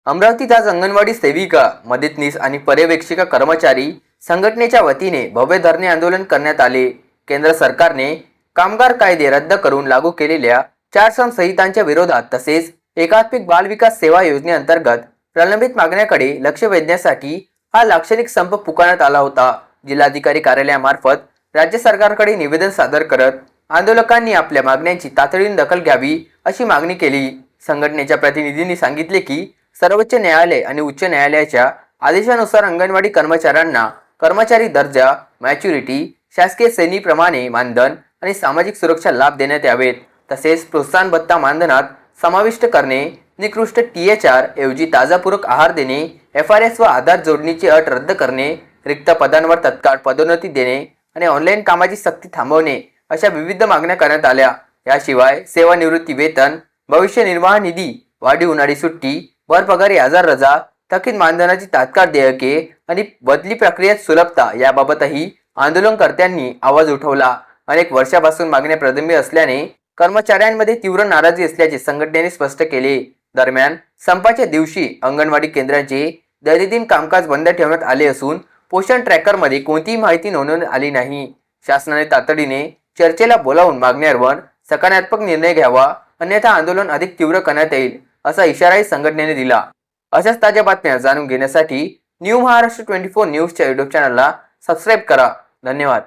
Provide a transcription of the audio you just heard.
अमरावतीत आज अंगणवाडी सेविका, मदतनीस आणि पर्यवेक्षिका कर्मचारी संघटनेच्या वतीने भव्य धरणे आंदोलन करण्यात आले। केंद्र सरकारने कामगार कायदे रद्द करून लागू केलेल्या 4 संहितांच्या विरोधात तसेच एकात्मिक बाल विकास सेवा योजनेअंतर्गत प्रलंबित मागण्याकडे लक्ष वेधण्यासाठी हा लाक्षणिक संप पुकारण्यात आला होता। जिल्हाधिकारी कार्यालयामार्फत राज्य सरकारकडे निवेदन सादर करत आंदोलकांनी आपल्या मागण्यांची तातडीने दखल घ्यावी अशी मागणी केली। संघटनेच्या प्रतिनिधींनी सांगितले की सर्वोच्च न्यायालय आणि उच्च न्यायालयाच्या आदेशानुसार अंगणवाडी कर्मचाऱ्यांना कर्मचारी दर्जा, मॅच्युरिटी, शासकीय श्रेणीप्रमाणे मानधन आणि सामाजिक सुरक्षा लाभ देण्यात यावेत। तसेच प्रोत्साहन भत्ता मानधनात समाविष्ट करणे, निकृष्ट THR ऐवजी ताजा पूरक आहार देणे, FRS व आधार जोडणीची अट रद्द करणे, रिक्त पदांवर तत्काळ पदोन्नती देणे आणि ऑनलाईन कामाची सक्ती थांबवणे अशा विविध मागण्या करण्यात आल्या। याशिवाय सेवानिवृत्ती वेतन, भविष्य निर्वाह निधी, वाढीव उन्हाळी सुट्टी, भरपगारी आजार रजा, थकीत मानधनाची तात्काळ देयके आणि बदली प्रक्रियेत सुलभता याबाबतही आंदोलनकर्त्यांनी आवाज उठवला। अनेक वर्षापासून मागण्या प्रलंबित असल्याने कर्मचाऱ्यांमध्ये तीव्र नाराजी असल्याचे संघटनेने स्पष्ट केले। दरम्यान संपाच्या दिवशी अंगणवाडी केंद्राचे दैनंदिन कामकाज बंद ठेवण्यात आले असून पोषण ट्रॅकरमध्ये कोणतीही माहिती नोंदवण्यात आली नाही। शासनाने तातडीने चर्चेला बोलावून मागण्यांवर सकारात्मक निर्णय घ्यावा, अन्यथा आंदोलन अधिक तीव्र करण्यात येईल असा इशाराही संघटनेने दिला। अशाच ताज्या बातम्या जाणून घेण्यासाठी न्यू महाराष्ट्र 24 न्यूजच्या YouTube चॅनलला सबस्क्राईब करा। धन्यवाद।